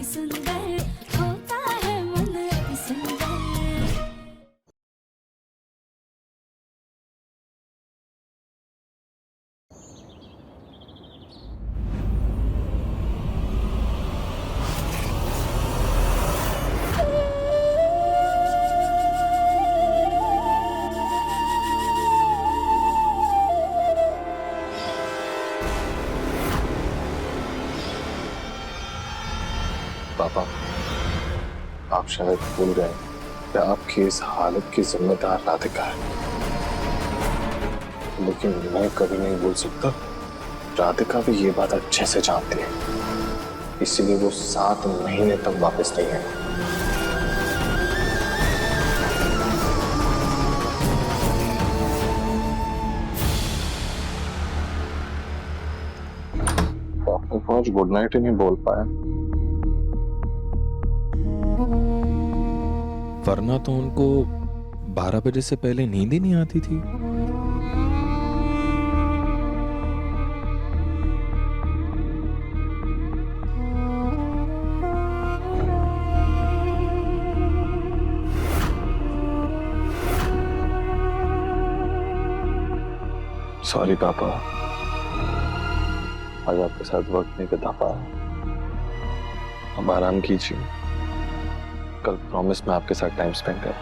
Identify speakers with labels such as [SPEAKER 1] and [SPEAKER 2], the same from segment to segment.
[SPEAKER 1] सुंदर होता है मन अति सुंदर।
[SPEAKER 2] पापा, आप शायद भूल गए कि आपकी इस हालत की जिम्मेदार राधिका है, लेकिन मैं कभी नहीं भूल सकता। राधिका भी ये बात अच्छे से जानती है, इसीलिए वो 7 महीने तक वापस नहीं आई। आपको आज गुड नाइट ही नहीं बोल पाया।
[SPEAKER 3] वरना तो उनको 12 बजे से पहले नींद ही नहीं आती थी।
[SPEAKER 2] सॉरी पापा, आज आपके साथ वक्त नहीं बिता पाया। अब आराम कीजिए, कल प्रॉमिस मैं आपके साथ टाइम स्पेंड कर।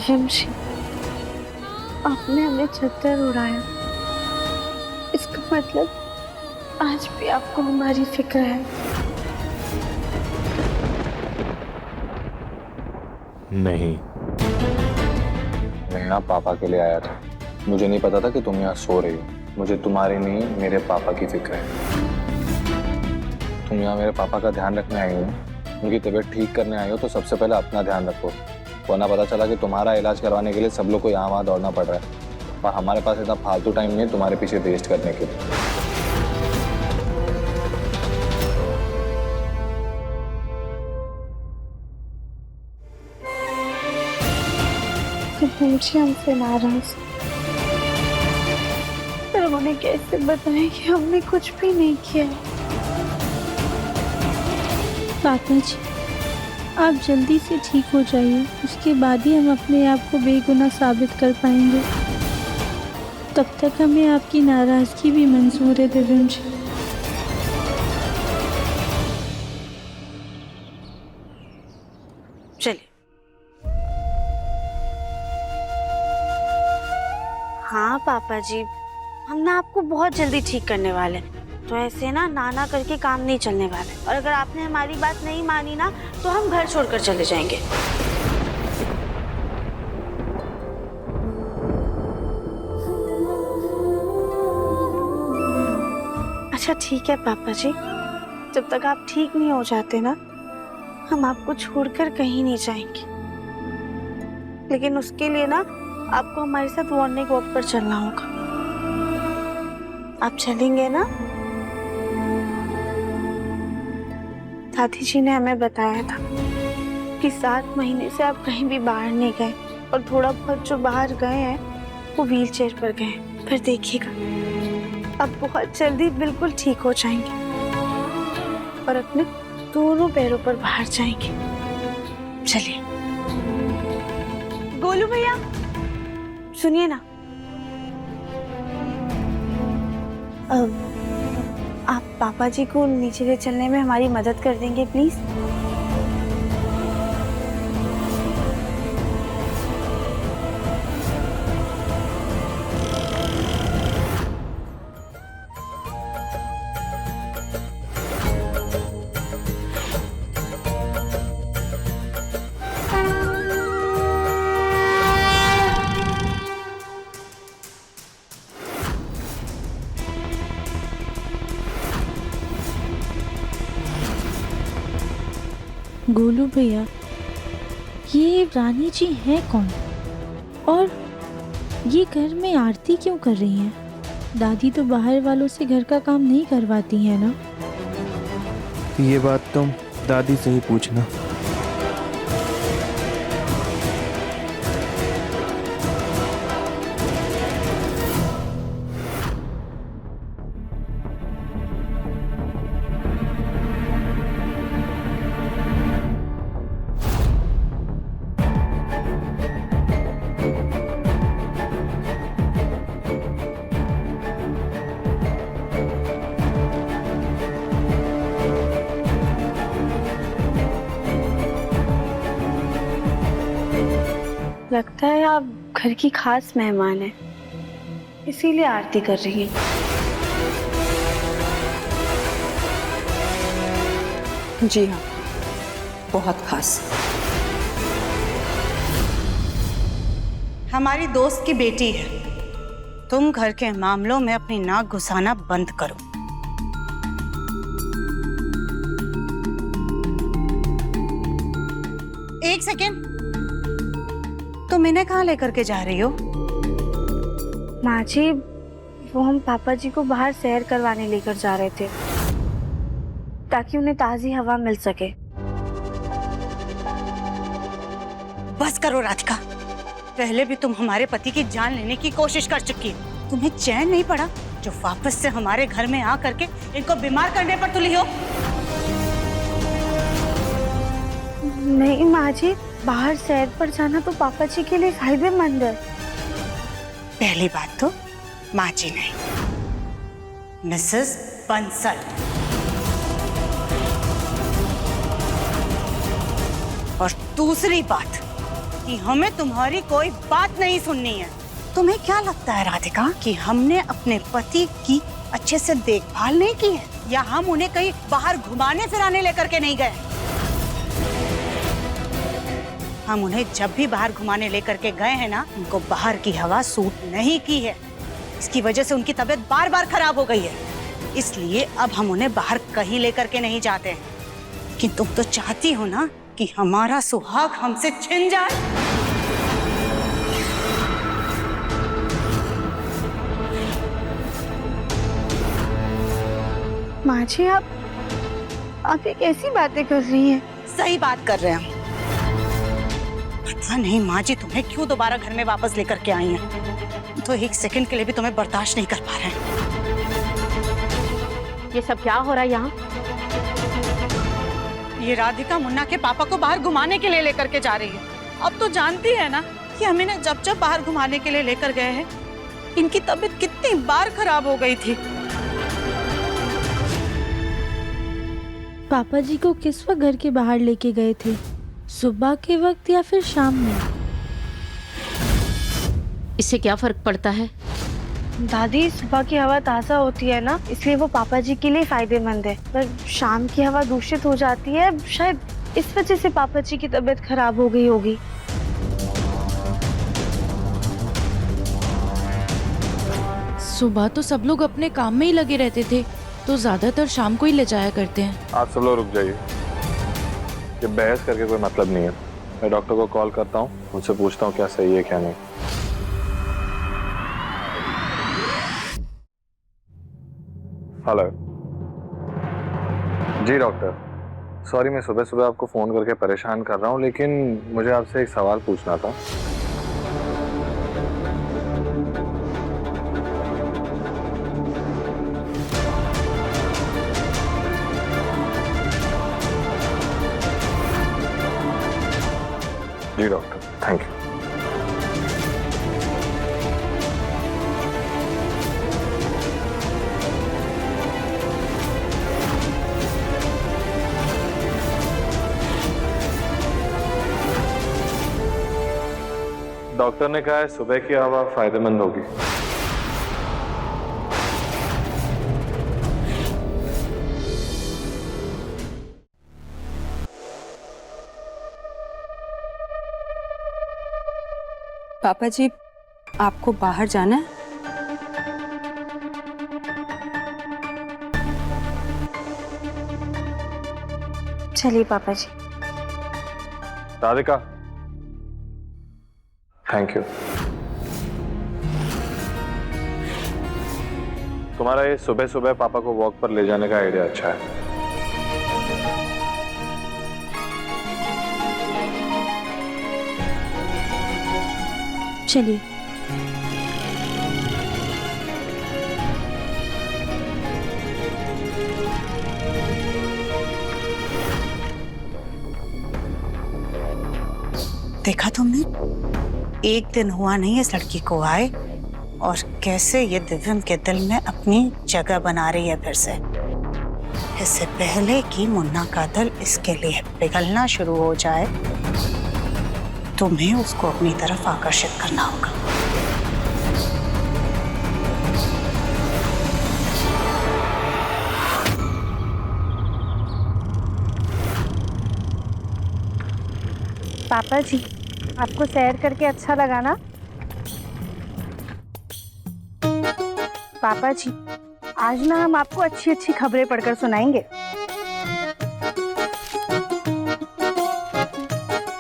[SPEAKER 4] जमशी, आपने हमें चद्दर उड़ाया, इसका मतलब आज भी आपको हमारी फिक्र है।
[SPEAKER 3] नहीं,
[SPEAKER 2] मैं यहाँ पापा के लिए आया था। मुझे नहीं पता था कि तुम यहाँ सो रही हो। मुझे तुम्हारी नहीं, मेरे पापा की फिक्र है। तुम यहाँ मेरे पापा का ध्यान रखने आई हो, उनकी तबीयत ठीक करने आई हो, तो सबसे पहले अपना ध्यान रखो। वरना पता चला कि तुम्हारा इलाज करवाने के लिए सब लोग को यहाँ वहाँ दौड़ना पड़ रहा है, पर हमारे पास इतना फालतू टाइम नहीं है तुम्हारे पीछे वेस्ट करने के लिए।
[SPEAKER 4] जमशी हमसे नाराज, पर उन्हें कैसे बताएं कि हमने कुछ भी नहीं किया।
[SPEAKER 5] पापा जी, आप जल्दी से ठीक हो जाइए, उसके बाद ही हम अपने आप को बेगुनाह साबित कर पाएंगे। तब तक हमें आपकी नाराजगी भी मंजूर है दिव्यम जी।
[SPEAKER 4] चलिए। हाँ पापा जी, हम ना आपको बहुत जल्दी ठीक करने वाले हैं, तो ऐसे ना नाना करके काम नहीं चलने वाला। और अगर आपने हमारी बात नहीं मानी ना, तो हम घर छोड़कर चले जाएंगे। अच्छा ठीक है पापा जी, जब तक आप ठीक नहीं हो जाते ना, हम आपको छोड़कर कहीं नहीं जाएंगे। लेकिन उसके लिए ना आपको हमारे साथ वार्निंग वॉक पर चलना होगा। आप चलेंगे ना? दादी जी ने हमें बताया था कि 7 महीने से आप कहीं भी बाहर नहीं गए, और थोड़ा बहुत जो बाहर गए हैं वो व्हील चेयर पर गए। पर देखिएगा, अब बहुत जल्दी बिल्कुल ठीक हो जाएंगे और अपने दोनों पैरों पर बाहर जाएंगे। चलिए। गोलू भैया सुनिए ना, आप पापा जी को नीचे ले चलने में हमारी मदद कर देंगे प्लीज?
[SPEAKER 5] गोलू भैया, ये रानी जी हैं कौन? और ये घर में आरती क्यों कर रही हैं? दादी तो बाहर वालों से घर का काम नहीं करवाती हैं ना?
[SPEAKER 6] ये बात तुम दादी से ही पूछना।
[SPEAKER 4] लगता है आप घर की खास मेहमान हैं, इसीलिए आरती कर रही हैं।
[SPEAKER 7] जी हाँ, बहुत खास। हमारी दोस्त की बेटी है। तुम घर के मामलों में अपनी नाक घुसाना बंद करो। एक सेकेंड, तुम इन्हें कहाँ लेकर के जा रही हो?
[SPEAKER 4] माँ जी, वो हम पापा जी को बाहर सैर करवाने लेकर जा रहे थे ताकि उन्हें ताजी हवा मिल सके।
[SPEAKER 7] बस करो राधिका, पहले भी तुम हमारे पति की जान लेने की कोशिश कर चुकी हो। तुम्हें चैन नहीं पड़ा जो वापस से हमारे घर में आ करके इनको बीमार करने पर तुली हो?
[SPEAKER 4] नहीं माँ जी, बाहर सैर पर जाना तो पापा जी के लिए फायदेमंद है।
[SPEAKER 7] पहली बात तो माँ जी नहीं, मिसेस बंसल। और दूसरी बात कि हमें तुम्हारी कोई बात नहीं सुननी है। तुम्हें क्या लगता है राधिका कि हमने अपने पति की अच्छे से देखभाल नहीं की है, या हम उन्हें कहीं बाहर घुमाने फिराने लेकर के नहीं गए? हम उन्हें जब भी बाहर घुमाने लेकर के गए हैं ना, उनको बाहर की हवा सूट नहीं की है। इसकी वजह से उनकी तबीयत बार बार खराब हो गई है। इसलिए अब हम उन्हें बाहर कहीं लेकर के नहीं जाते हैं। कि तुम तो चाहती हो ना कि हमारा सुहाग हमसे छिन जाए।
[SPEAKER 4] माँ जी, आप ये कैसी बातें कर रही हैं?
[SPEAKER 7] सही बात कर रहे हैं हम। पता नहीं माँ जी तुम्हें क्यों दोबारा घर में वापस लेकर के आई हैं। तो एक सेकंड के लिए भी तुम्हें बर्दाश्त नहीं कर पा रहे हैं।
[SPEAKER 8] ये सब क्या हो रहा है यहाँ?
[SPEAKER 7] ये राधिका मुन्ना के पापा को बाहर घुमाने के लिए लेकर के जा रही है। अब तो जानती है ना कि हम इन्हें जब जब बाहर घुमाने के लिए लेकर गए हैं, इनकी तबीयत कितनी बार खराब हो गई थी।
[SPEAKER 5] पापा जी को किस वक्त घर के बाहर लेके गए थे? सुबह के वक्त या फिर शाम में?
[SPEAKER 8] इससे क्या फर्क पड़ता है?
[SPEAKER 4] दादी, सुबह की हवा ताज़ा होती है ना, इसलिए वो पापा जी के लिए फायदेमंद है। पर शाम की हवा दूषित हो जाती है, शायद इस वजह से पापा जी की तबीयत खराब हो गई होगी।
[SPEAKER 9] सुबह तो सब लोग अपने काम में ही लगे रहते थे, तो ज्यादातर शाम को ही ले जाया करते हैं।
[SPEAKER 2] आप सब लोग रुक जाइए, ये बहस करके कोई मतलब नहीं है। मैं डॉक्टर को कॉल करता हूँ, उनसे पूछता हूँ क्या सही है क्या नहीं। हेलो जी डॉक्टर, सॉरी मैं सुबह सुबह आपको फ़ोन करके परेशान कर रहा हूँ, लेकिन मुझे आपसे एक सवाल पूछना था। जी डॉक्टर, थैंक यू। डॉक्टर ने कहा है सुबह की हवा फायदेमंद होगी।
[SPEAKER 10] पापा जी, आपको बाहर जाना है?
[SPEAKER 4] चलिए पापा जी।
[SPEAKER 2] Radhika, thank you. तुम्हारा ये सुबह सुबह पापा को वॉक पर ले जाने का आइडिया अच्छा है।
[SPEAKER 5] चलिए।
[SPEAKER 7] देखा तुमने, एक दिन हुआ नहीं इस लड़की को आए और कैसे ये दिव्यम के दिल में अपनी जगह बना रही है फिर से। इससे पहले कि मुन्ना का दिल इसके लिए पिघलना शुरू हो जाए, तुम्हें उसको अपनी तरफ आकर्षित करना होगा।
[SPEAKER 4] पापा जी, आपको सैर करके अच्छा लगा ना? पापा जी, आज ना हम आपको अच्छी अच्छी खबरें पढ़कर सुनाएंगे।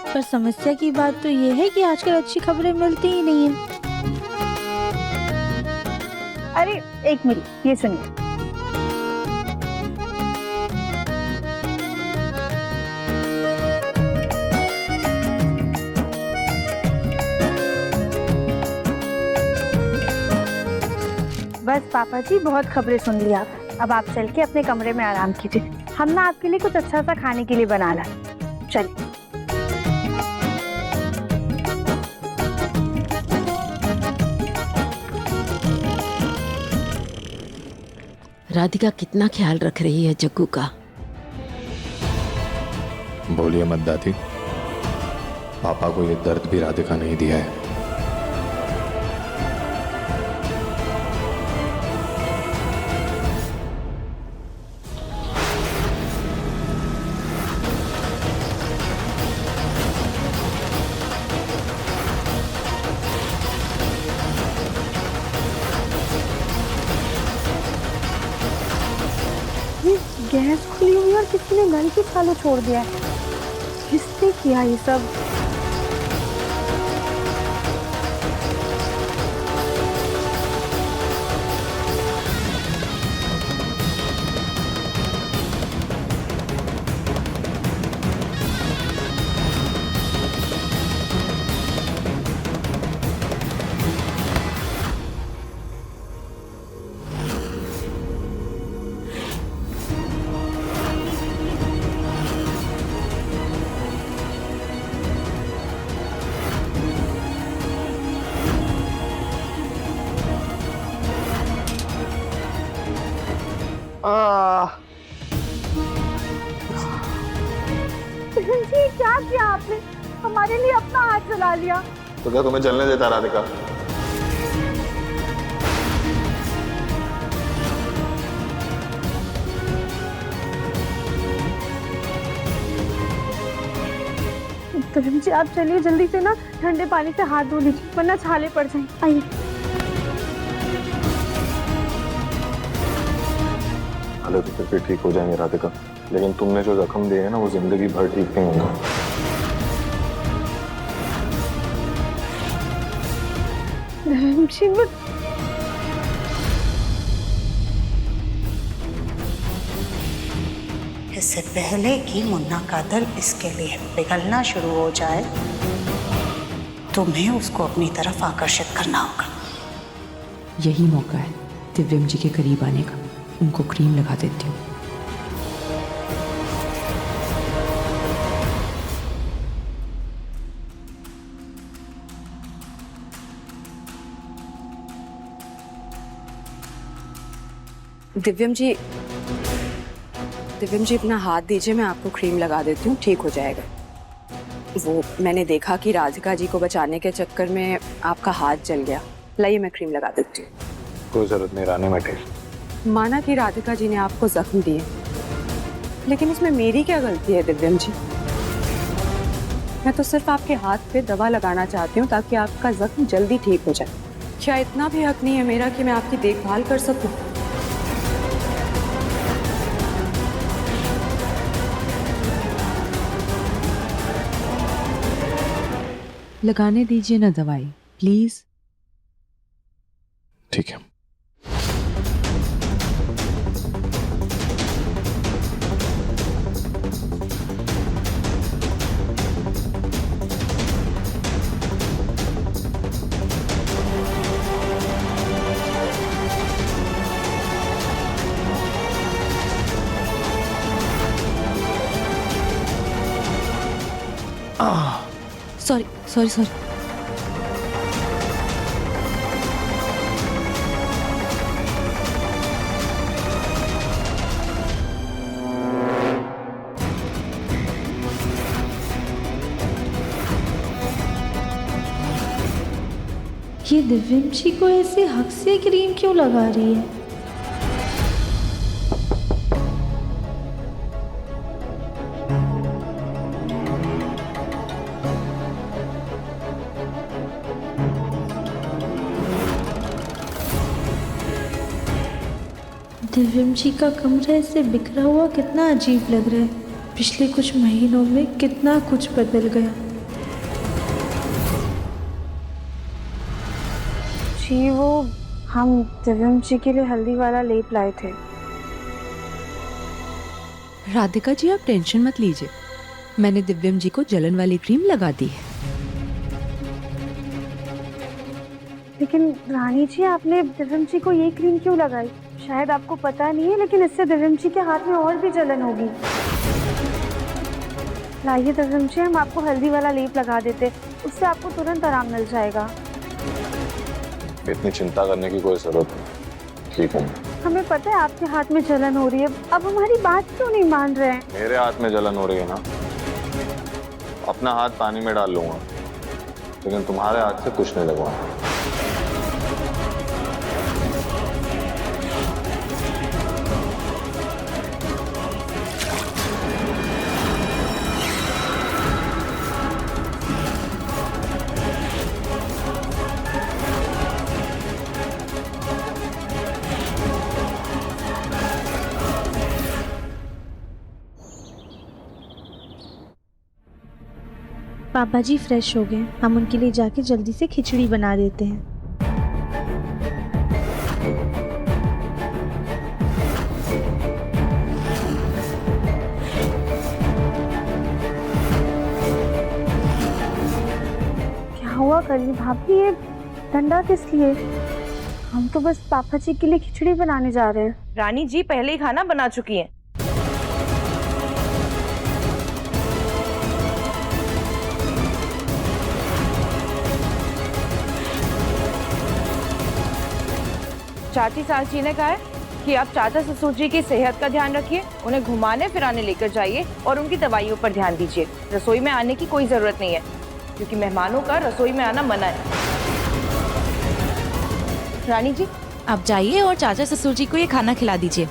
[SPEAKER 5] पर समस्या की बात तो ये है कि आजकल अच्छी खबरें मिलती ही नहीं है।
[SPEAKER 4] अरे एक मिनट, ये सुनिए। बस पापा जी, बहुत खबरें सुन ली आप। अब आप चल के अपने कमरे में आराम कीजिए। हम ना आपके लिए कुछ अच्छा सा खाने के लिए बना ला। चलिए।
[SPEAKER 8] राधिका कितना ख्याल रख रही है जग्गू का।
[SPEAKER 3] बोलिए मत दादी, पापा को ये दर्द भी राधिका नहीं दिया है।
[SPEAKER 4] गैस खुली हुई और किसी ने नल भी चालू छोड़ दिया है। किसने किया ये सब? जी, क्या किया आपने? हमारे लिए अपना हाथ जला लिया।
[SPEAKER 2] तो क्या तुम्हें जलने देता राधिका?
[SPEAKER 4] तरुण जी, आप चलिए जल्दी से ना ठंडे पानी से हाथ धो लीजिए, वरना छाले पड़ जाएंगे। आइए।
[SPEAKER 2] हालत तो फिर ठीक हो जाएंगे राधिका, लेकिन तुमने जो जख्म दिए हैं ना वो जिंदगी भर ठीक नहीं होंगे।
[SPEAKER 7] इससे पहले कि मुन्ना का दिल इसके लिए पिघलना शुरू हो जाए, तुम्हें उसको अपनी तरफ आकर्षित करना होगा।
[SPEAKER 10] यही मौका है दिव्यम जी के करीब आने का। उनको क्रीम लगा देती हूँ। दिव्यम जी अपना हाथ दीजिए, मैं आपको क्रीम लगा देती हूँ, ठीक हो जाएगा। वो मैंने देखा कि राधिका जी को बचाने के चक्कर में आपका हाथ जल गया। लाइए मैं क्रीम लगा देती हूँ।
[SPEAKER 2] कोई जरूरत नहीं रानी, मैं ठीक।
[SPEAKER 10] माना कि राधिका जी ने आपको जख्म दिए, लेकिन इसमें मेरी क्या गलती है दिव्यम जी? मैं तो सिर्फ आपके हाथ पे दवा लगाना चाहती हूँ ताकि आपका जख्म जल्दी ठीक हो जाए। क्या इतना भी हक नहीं है मेरा कि मैं आपकी देखभाल कर सकूं? लगाने दीजिए ना दवाई प्लीज।
[SPEAKER 2] ठीक है।
[SPEAKER 9] Sorry sorry sorry.
[SPEAKER 5] ये दिव्यम जी को ऐसे हक से क्रीम क्यों लगा रही है? दिव्यम जी का कमरा ऐसे बिखरा हुआ कितना अजीब लग रहा है। पिछले कुछ महीनों में कितना कुछ बदल गया।
[SPEAKER 4] जी वो हम दिव्यम जी के लिए हल्दी वाला लेप लाए थे।
[SPEAKER 9] राधिका जी आप टेंशन मत लीजिए, मैंने दिव्यम जी को जलन वाली क्रीम लगा दी है।
[SPEAKER 4] लेकिन रानी जी आपने दिव्यम जी को ये क्रीम क्यों लगाई? शायद आपको पता नहीं है, लेकिन इससे दिव्यम जी के हाथ में और भी जलन होगी। लाइए दिव्यम जी, हम आपको हल्दी वाला लेप लगा देते, उससे आपको तुरंत आराम मिल जाएगा।
[SPEAKER 2] इतनी चिंता करने की कोई जरूरत नहीं, ठीक हूँ।
[SPEAKER 4] हमें पता है आपके हाथ में जलन हो रही है, अब हमारी बात क्यों नहीं मान रहे हैं?
[SPEAKER 2] मेरे हाथ में जलन हो रही है ना, अपना हाथ पानी में डाल लूंगा, लेकिन तुम्हारे हाथ से कुछ नहीं लगवाऊंगा।
[SPEAKER 5] पापा जी फ्रेश हो गए, हम उनके लिए जाके जल्दी से खिचड़ी बना देते हैं।
[SPEAKER 4] क्या हुआ कली भाभी, ये डंडा किस लिए? हम तो बस पापा जी के लिए खिचड़ी बनाने जा रहे हैं।
[SPEAKER 11] रानी जी पहले ही खाना बना चुकी हैं। चाची सास जी ने कहा है कि आप चाचा ससुर जी की सेहत का ध्यान रखिए, उन्हें घुमाने फिराने लेकर जाइए और उनकी दवाइयों पर ध्यान दीजिए। रसोई में आने की कोई जरूरत नहीं है, क्योंकि मेहमानों का रसोई में आना मना है।
[SPEAKER 9] रानी जी आप जाइए और चाचा ससुर जी को ये खाना खिला दीजिए।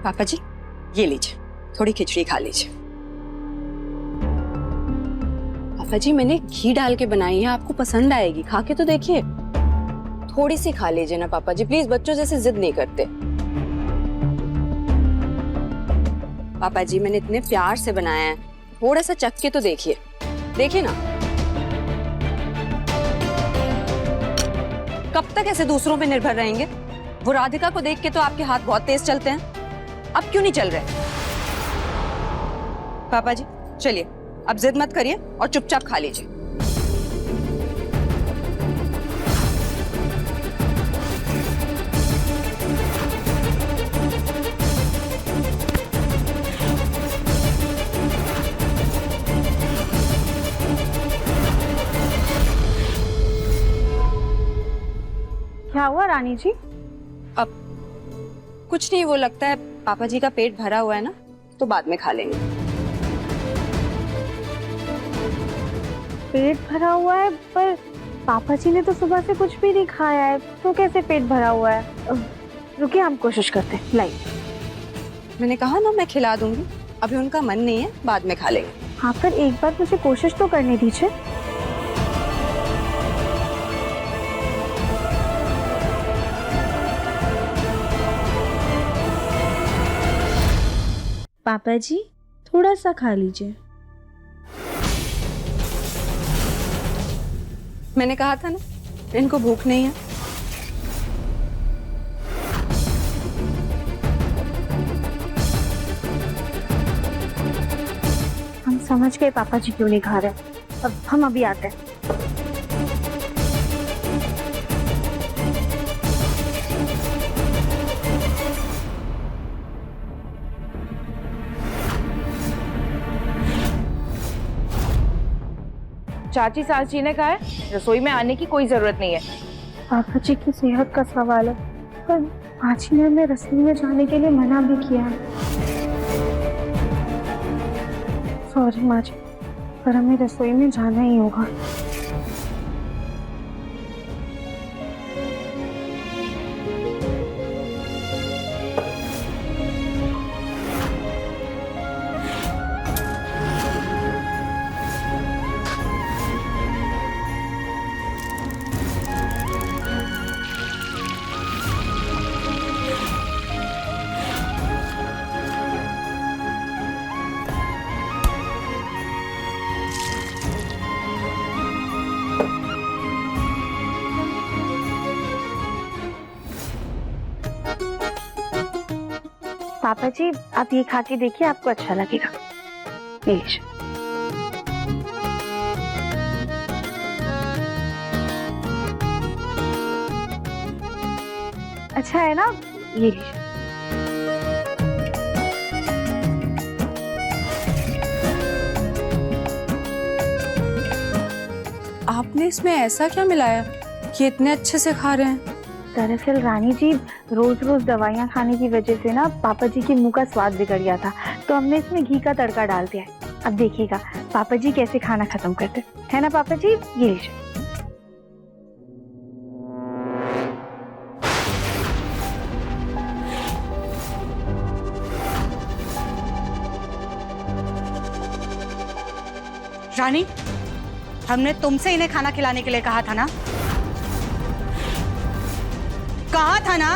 [SPEAKER 10] पापा जी ये लीजिए, थोड़ी खिचड़ी खा लीजिए। पापा जी मैंने घी डाल के बनाई है, आपको पसंद आएगी, खा के तो देखिए। थोड़ी सी खा लीजिए ना पापा जी प्लीज, बच्चों जैसे जिद नहीं करते। पापा जी मैंने इतने प्यार से बनाया है, थोड़ा सा चख के तो देखिए, देखिए ना। कब तक ऐसे दूसरों पे निर्भर रहेंगे? वो राधिका को देख के तो आपके हाथ बहुत तेज चलते हैं, अब क्यों नहीं चल रहे? पापा जी चलिए अब जिद मत करिए और चुपचाप खा लीजिए।
[SPEAKER 4] क्या हुआ रानी जी?
[SPEAKER 10] अब कुछ नहीं, वो लगता है पापा जी का पेट भरा हुआ है ना, तो बाद में खा लेंगे।
[SPEAKER 4] पेट भरा हुआ है? पर पापा जी ने तो सुबह से कुछ भी नहीं खाया है, तो कैसे पेट भरा हुआ है? रुकिए हम कोशिश करते हैं। लाइए।
[SPEAKER 10] मैंने कहा ना मैं खिला दूंगी, अभी उनका मन नहीं है, बाद में खा लेंगे।
[SPEAKER 4] हाँ पर एक बार मुझे कोशिश तो करने दीजिए।
[SPEAKER 5] पापा जी थोड़ा सा खा लीजिए।
[SPEAKER 10] मैंने कहा था ना इनको भूख नहीं है।
[SPEAKER 4] हम समझ गए पापा जी क्यों नहीं खा रहे। अब हम अभी आते हैं।
[SPEAKER 11] चाची सास जी ने कहा है रसोई में आने की कोई जरूरत नहीं है।
[SPEAKER 4] पापा जी की सेहत का सवाल है, पर माँ जी ने हमें रसोई में जाने के लिए मना भी किया है। सॉरी माँ जी, पर हमें रसोई में जाना ही होगा। पापा जी आप ये खा के देखिए, आपको अच्छा लगेगा। ये लीजिए। अच्छा है ना? ये लीजिए।
[SPEAKER 10] आपने इसमें ऐसा क्या मिलाया कि इतने अच्छे से खा रहे हैं?
[SPEAKER 4] दरअसल रानी जी रोज रोज दवाइयाँ खाने की वजह से ना पापा जी के मुंह का स्वाद बिगड़ गया था, तो हमने इसमें घी का तड़का डाल दिया है। अब देखिएगा पापा जी कैसे खाना खत्म करते है ना। पापा जी ये लीजिए।
[SPEAKER 7] रानी, हमने तुमसे इन्हें खाना खिलाने के लिए कहा था ना? कहा था ना?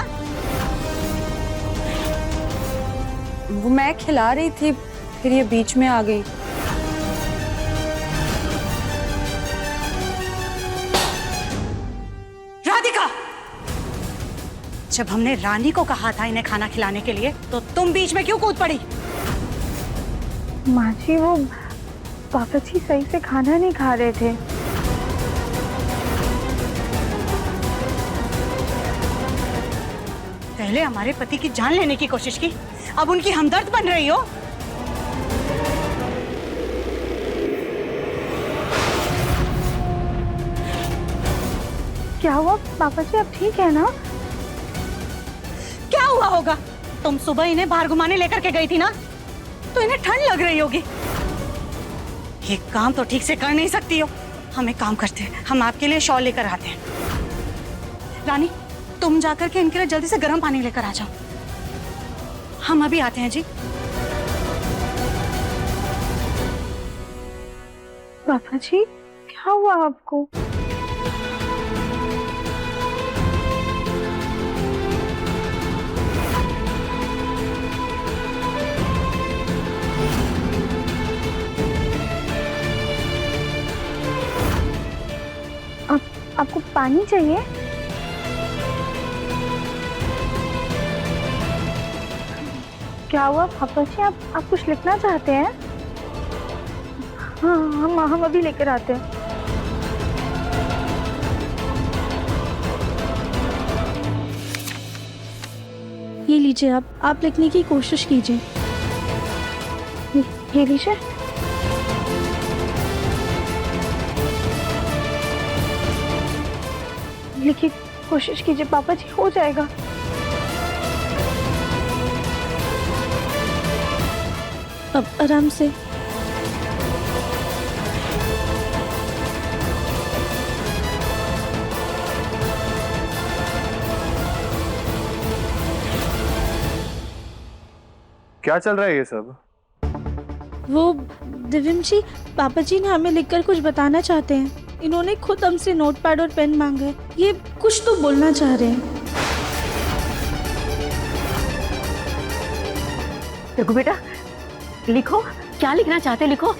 [SPEAKER 10] वो मैं खिला रही थी, फिर ये बीच में आ गई।
[SPEAKER 7] राधिका, जब हमने रानी को कहा था इन्हें खाना खिलाने के लिए, तो तुम बीच में क्यों कूद पड़ी?
[SPEAKER 4] माँ जी वो पापा जी सही से खाना नहीं खा रहे थे।
[SPEAKER 7] पहले हमारे पति की जान लेने की कोशिश की, अब उनकी हमदर्द बन रही हो।
[SPEAKER 4] क्या हुआ पापा जी, आप ठीक है ना?
[SPEAKER 7] क्या हुआ होगा? तुम सुबह इन्हें बाहर घुमाने लेकर के गई थी ना, तो इन्हें ठंड लग रही होगी। ये काम तो ठीक से कर नहीं सकती हो। हम एक काम करते हैं, हम आपके लिए शॉल लेकर आते हैं। रानी, तुम जाकर के इनके लिए जल्दी से गर्म पानी लेकर आ जाओ। हम अभी आते हैं जी।
[SPEAKER 4] पापा जी क्या हुआ आपको? आपको पानी चाहिए? क्या हुआ पापा जी, आप कुछ लिखना चाहते हैं? हाँ हम अभी लेकर आते हैं।
[SPEAKER 5] ये लीजिए, आप लिखने की कोशिश कीजिए।
[SPEAKER 4] ये लीजिए। लिखिए, कोशिश कीजिए पापा जी, हो जाएगा।
[SPEAKER 5] अब आराम से।
[SPEAKER 2] क्या चल रहा है ये सब?
[SPEAKER 5] वो दिव्यम जी, पापा जी ने हमें लिखकर कुछ बताना चाहते हैं। इन्होंने खुद हमसे नोटपैड और पेन मांगा है। ये कुछ तो बोलना चाह रहे हैं।
[SPEAKER 8] रघु बेटा, लिखो, क्या लिखना चाहते लिखो।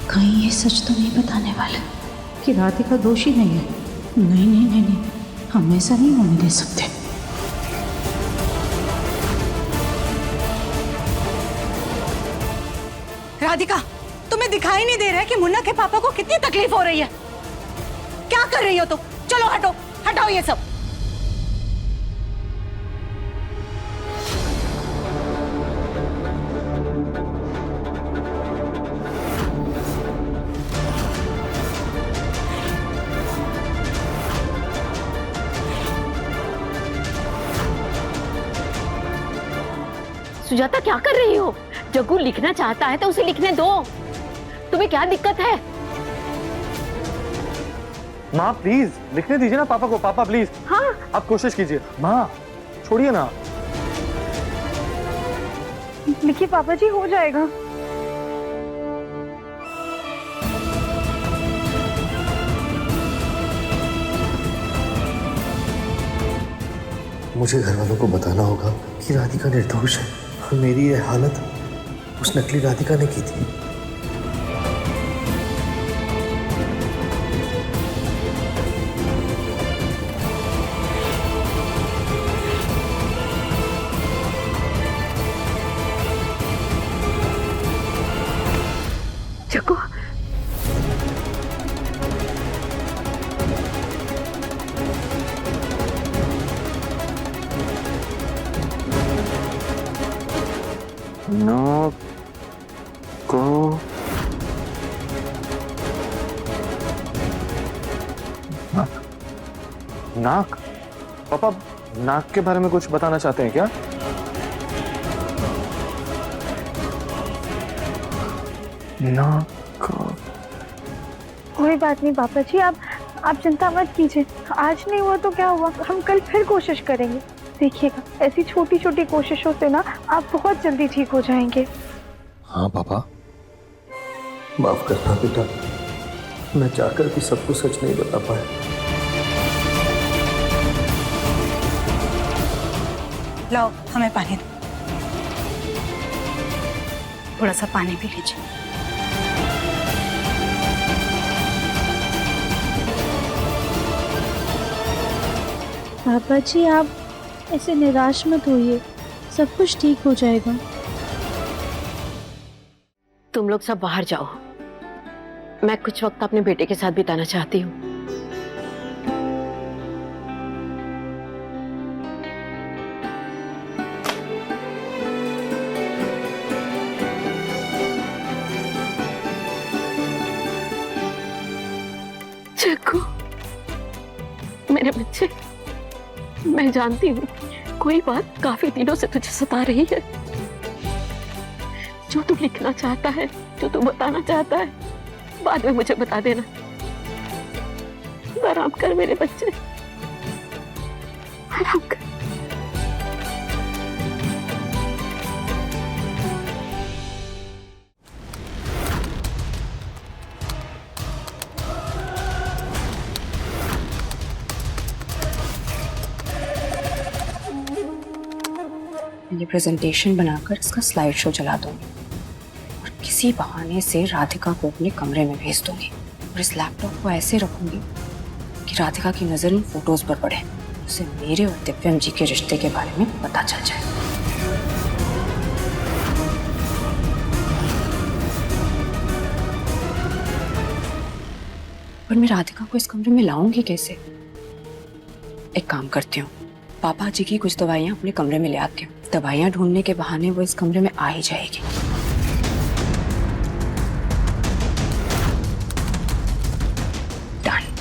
[SPEAKER 1] कहीं ये सच तो नहीं बताने वाले कि राधिका दोषी नहीं है? नहीं नहीं नहीं नहीं, हम ऐसा नहीं होने दे सकते।
[SPEAKER 7] राधिका, तुम्हें दिखाई नहीं दे रहा है कि मुन्ना के पापा को कितनी तकलीफ हो रही है? क्या कर रही हो तुम? चलो हटो, हटाओ ये सब।
[SPEAKER 8] सुजाता, क्या कर रही हो? जग्गू लिखना चाहता है तो उसे लिखने दो। तुम्हें क्या दिक्कत है?
[SPEAKER 2] माँ प्लीज लिखने दीजिए ना पापा को। पापा प्लीज।
[SPEAKER 8] हाँ,
[SPEAKER 2] आप कोशिश कीजिए। माँ छोड़िए ना।
[SPEAKER 4] लिखिए पापा जी, हो जाएगा।
[SPEAKER 12] मुझे घर वालों को बताना होगा कि राधिका निर्दोष है और मेरी ये हालत उस नकली राधिका ने की थी।
[SPEAKER 8] जग्गू,
[SPEAKER 2] नो को नाक। पापा नाक के बारे में कुछ बताना चाहते हैं क्या? नाक।
[SPEAKER 4] कोई बात नहीं पापा जी, आप चिंता मत कीजिए। आज नहीं हुआ तो क्या हुआ, हम कल फिर कोशिश करेंगे। देखिएगा, ऐसी छोटी छोटी कोशिशों से ना आप बहुत जल्दी ठीक हो जाएंगे।
[SPEAKER 3] हाँ पापा।
[SPEAKER 12] माफ करना बेटा, मैं चाहकर भी सबको सच नहीं बता पाया।
[SPEAKER 7] लाओ, हमें पानी दो। थोड़ा सा पानी पी लीजिए।
[SPEAKER 5] पापा जी, आप ऐसे निराश मत होइए, सब कुछ ठीक हो जाएगा।
[SPEAKER 8] तुम लोग सब बाहर जाओ। मैं कुछ वक्त अपने बेटे के साथ बिताना चाहती हूँ। जग्गू, मेरे बच्चे, मैं जानती हूँ कोई बात काफी दिनों से तुझे सता रही है। जो तू लिखना चाहता है, जो तू बताना चाहता है, बाद में मुझे बता देना। आराम कर मेरे बच्चे, आराम कर।
[SPEAKER 10] ये प्रेजेंटेशन बनाकर इसका स्लाइड शो चला दूंगी और किसी बहाने से राधिका को अपने कमरे में भेज दूंगी और इस लैपटॉप को ऐसे रखूंगी कि राधिका की नजर इन फोटोज पर पड़े, उसे मेरे और दिव्यम जी के रिश्ते के बारे में पता चल जाए। पर मैं राधिका को इस कमरे में लाऊंगी कैसे? एक काम करती हूँ, पापा जी की कुछ दवाइयाँ अपने कमरे में ले आती हूँ। दवाइयाँ ढूंढने के बहाने वो इस कमरे में आ ही जाएगी। डन।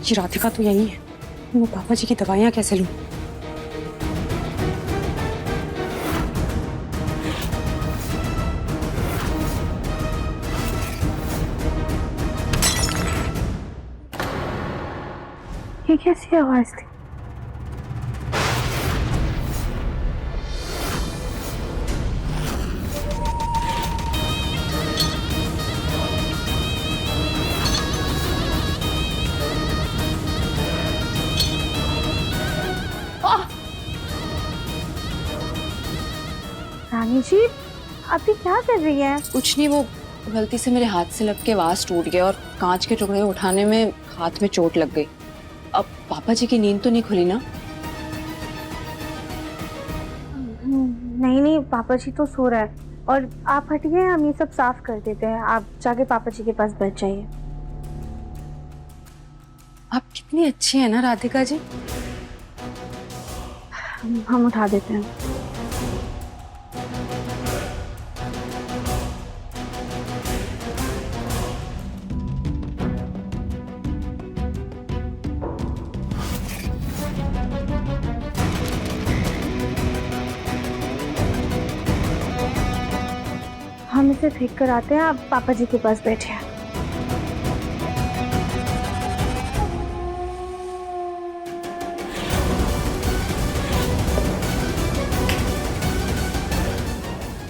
[SPEAKER 10] ये राधिका तो यही है, वो पापा जी की दवाइयाँ कैसे लूं?
[SPEAKER 4] ये कैसी आवाज थी? रानी जी, आप ये क्या कर रही हैं?
[SPEAKER 10] कुछ नहीं, वो गलती से मेरे हाथ से लग के वास टूट गया और कांच के टुकड़े उठाने में हाथ में चोट लग गई। अब पापा जी की नींद तो नहीं खुली ना?
[SPEAKER 4] नहीं नहीं, पापा जी तो सो रहा है और आप हटिए, हम ये सब साफ कर देते हैं। आप जाके पापा जी के पास बैठ जाइए।
[SPEAKER 10] आप कितनी अच्छी है ना राधिका जी।
[SPEAKER 4] हम उठा देते हैं। हम इसे फेंक कर आते हैं, आप पापा जी के पास बैठे हैं।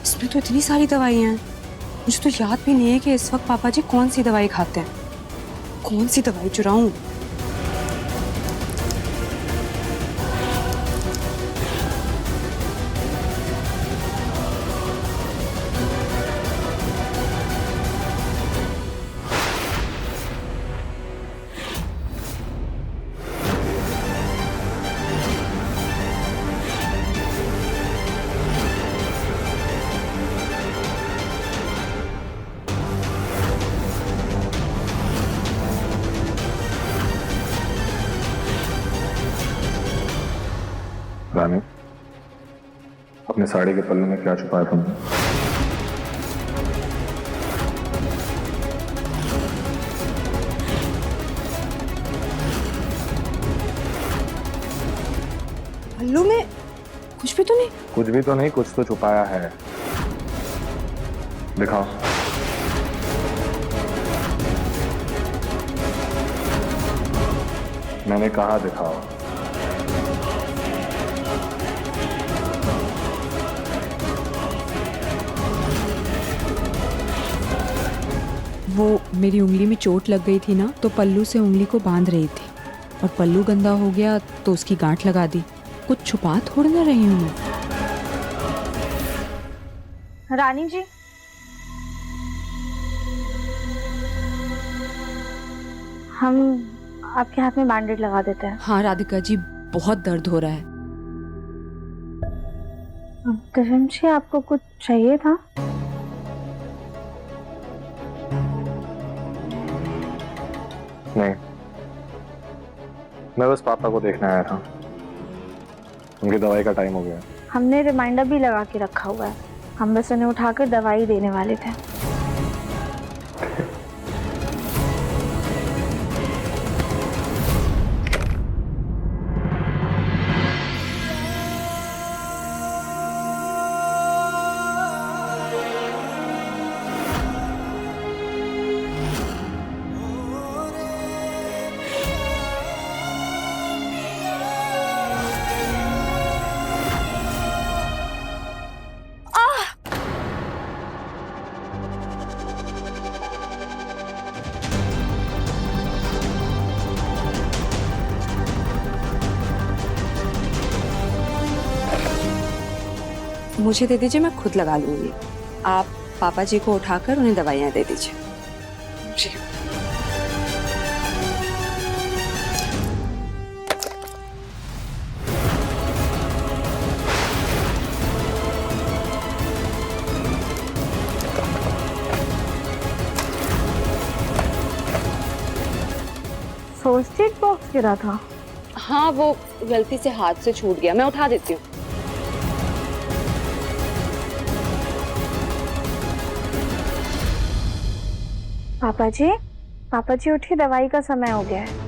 [SPEAKER 10] इसमें तो इतनी सारी दवाइयाँ हैं, मुझे तो याद भी नहीं है कि इस वक्त पापा जी कौन सी दवाई खाते हैं। कौन सी दवाई चुराऊं?
[SPEAKER 2] रानी, अपने साड़ी के पल्लू में क्या छुपाया तुमने?
[SPEAKER 10] पल्लू में कुछ भी तो नहीं।
[SPEAKER 2] कुछ भी तो नहीं, कुछ तो छुपाया है। दिखाओ। मैंने कहा दिखाओ।
[SPEAKER 9] वो मेरी उंगली में चोट लग गई थी ना, तो पल्लू से उंगली को बांध रही थी और पल्लू गंदा हो गया तो उसकी गांठ लगा दी। कुछ छुपा थोड़ी ना रही हूँ मैं।
[SPEAKER 4] रानी जी, हम आपके हाथ में बैंडेड लगा देते हैं।
[SPEAKER 9] हाँ राधिका जी, बहुत दर्द हो रहा है।
[SPEAKER 4] दिव्यम जी, आपको कुछ चाहिए था?
[SPEAKER 2] नहीं, मैं बस पापा को देखने आया था। उनकी दवाई का टाइम हो गया।
[SPEAKER 4] हमने रिमाइंडर भी लगा के रखा हुआ है, हम बस उन्हें उठाकर दवाई देने वाले थे।
[SPEAKER 10] मुझे दे दीजिए, मैं खुद लगा लूंगी। आप पापा जी को उठाकर उन्हें दवाइयाँ दे दीजिए। जी।
[SPEAKER 4] फर्स्ट एड बॉक्स गिरा था।
[SPEAKER 10] हाँ, वो गलती से हाथ से छूट गया, मैं उठा देती हूँ।
[SPEAKER 4] पापा जी उठिए, दवाई का समय हो गया है।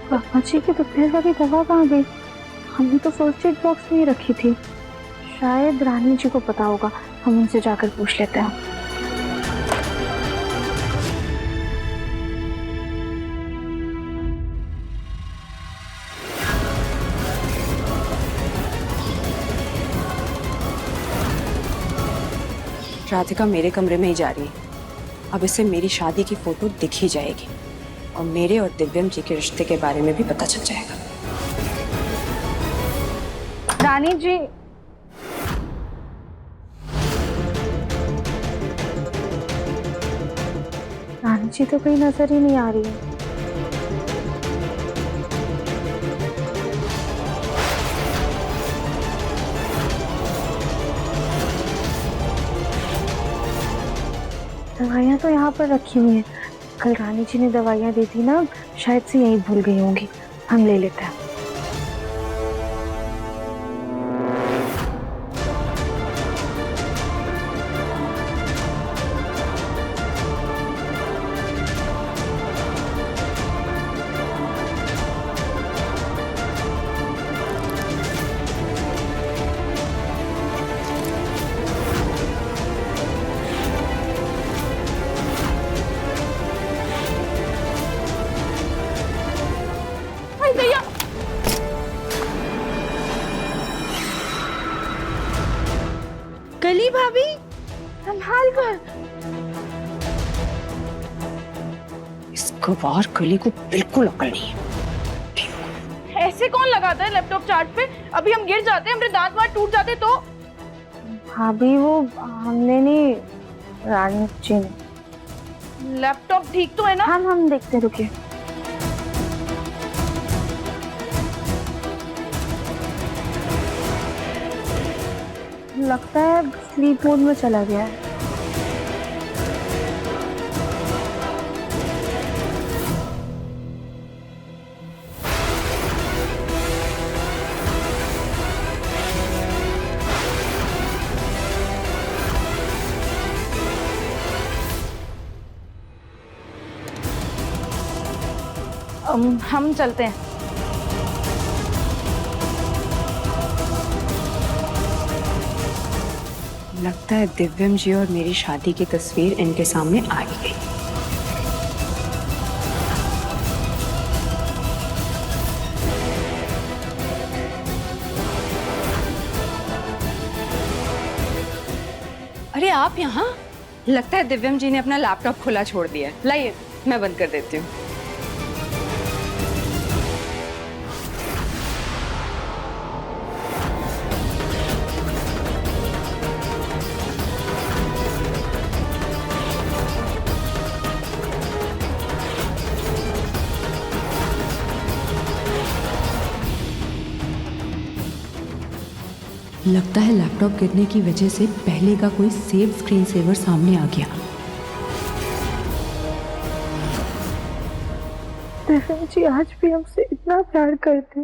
[SPEAKER 4] पापा जी की दोपहर वाली दवा कहाँ गई? हमने तो फर्स्ट एड बॉक्स में ही रखी थी। शायद रानी जी को पता होगा, हम उनसे जाकर पूछ लेते हैं।
[SPEAKER 10] राधिका मेरे कमरे में ही जा रही है। अब इसे मेरी शादी की फोटो दिख ही जाएगी और मेरे और दिव्यम जी के रिश्ते के बारे में भी पता चल जाएगा।
[SPEAKER 4] रानी जी, रानी जी तो कहीं नजर ही नहीं आ रही है। दवाइयाँ तो यहाँ पर रखी हुई हैं। कल रानी जी ने दवाइयाँ दी थी ना, शायद से यहीं भूल गई होंगी। हम ले लेते हैं।
[SPEAKER 5] कली भाभी,
[SPEAKER 4] संभाल कर।
[SPEAKER 10] इस गवार कली को बिल्कुल अकल नहीं है।
[SPEAKER 11] ऐसे कौन लगाता है लैपटॉप चार्ज पे? अभी हम गिर जाते, हमारे दांत वांत टूट जाते तो।
[SPEAKER 4] भाभी वो हमने नहीं, रानी जी ने।
[SPEAKER 11] लैपटॉप ठीक तो है ना?
[SPEAKER 4] हम देखते, रुकिए। लगता है स्लीप मोड में चला गया है।
[SPEAKER 11] हम चलते हैं।
[SPEAKER 10] लगता है दिव्यम जी और मेरी शादी की तस्वीर इनके सामने आ ही गई। अरे आप यहाँ? लगता है दिव्यम जी ने अपना लैपटॉप खुला छोड़ दिया है। लाइए, मैं बंद कर देती हूँ।
[SPEAKER 9] लगता है लैपटॉप गिरने की वजह से पहले का कोई सेव स्क्रीन सेवर सामने आ गया।
[SPEAKER 4] दिव्यम जी आज भी हमसे इतना प्यार करते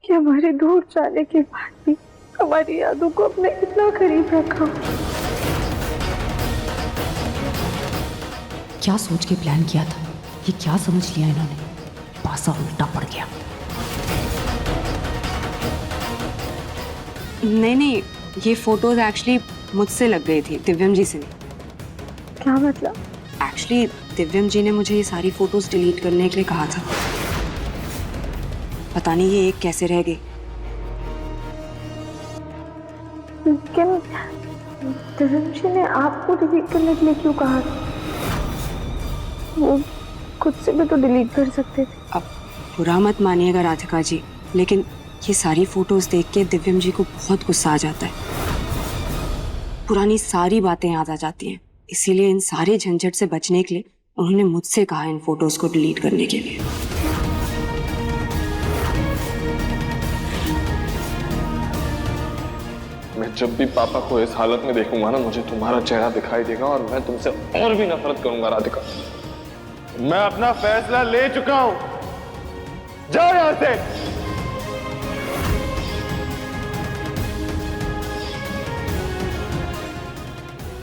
[SPEAKER 4] कि हमारे दूर जाने के बाद भी हमारी यादों को अपने इतना करीब रखा।
[SPEAKER 9] क्या सोच के प्लान किया था? ये क्या समझ लिया इन्होंने? पासा उल्टा पड़ गया।
[SPEAKER 10] नहीं, ये फोटोज एक्चुअली मुझसे लग गई थी, दिव्यम जी से नहीं।
[SPEAKER 4] क्या मतलब?
[SPEAKER 10] एक्चुअली दिव्यम जी ने मुझे ये सारी फोटोज डिलीट करने के लिए कहा था। पता नहीं ये एक कैसे रह गई।
[SPEAKER 4] लेकिन दिव्यम जी ने आपको डिलीट करने के लिए क्यों कहा? वो खुद से भी तो डिलीट कर सकते थे।
[SPEAKER 10] अब बुरा मत मानिएगा राधिका जी, लेकिन ये सारी फोटोज देख के दिव्यम जी को बहुत गुस्सा आ जाता है। पुरानी सारी बातें याद आ जाती हैं, इसीलिए इन सारे झंझट से बचने के लिए उन्होंने मुझसे कहा इन फोटोज को डिलीट करने के लिए।
[SPEAKER 2] मैं जब भी पापा को इस हालत में देखूंगा ना, मुझे तुम्हारा चेहरा दिखाई देगा और मैं तुमसे और भी नफरत करूंगा राधिका।
[SPEAKER 6] मैं अपना फैसला ले चुका हूं, जाओ यहां से।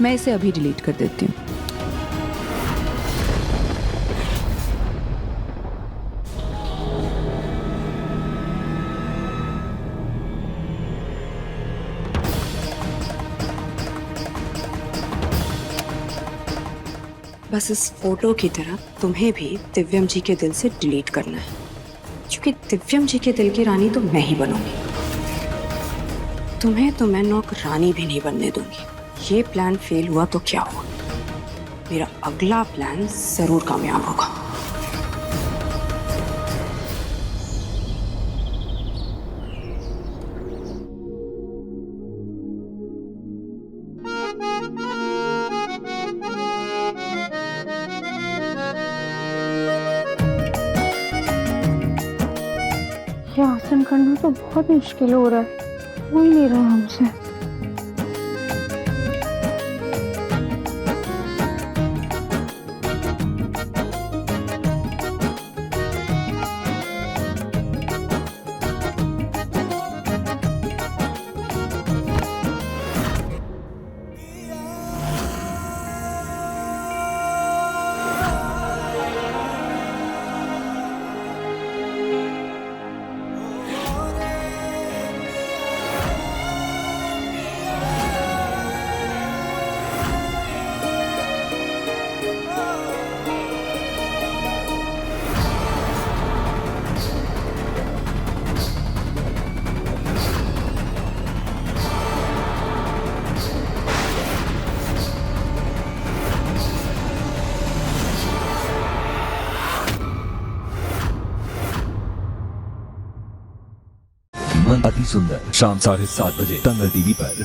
[SPEAKER 9] मैं इसे अभी डिलीट कर देती हूँ।
[SPEAKER 10] बस इस फोटो की तरह तुम्हें भी दिव्यम जी के दिल से डिलीट करना है, क्योंकि दिव्यम जी के दिल की रानी तो मैं ही बनूंगी। तुम्हें तो मैं नौकरानी भी नहीं बनने दूंगी। ये प्लान फेल हुआ तो क्या हुआ, मेरा अगला प्लान जरूर कामयाब होगा।
[SPEAKER 4] ये आसन करना तो बहुत मुश्किल हो रहा है, हो ही नहीं रहा हमसे।
[SPEAKER 13] मन अति सुंदर शाम 7:30 बजे दंगल टीवी पर।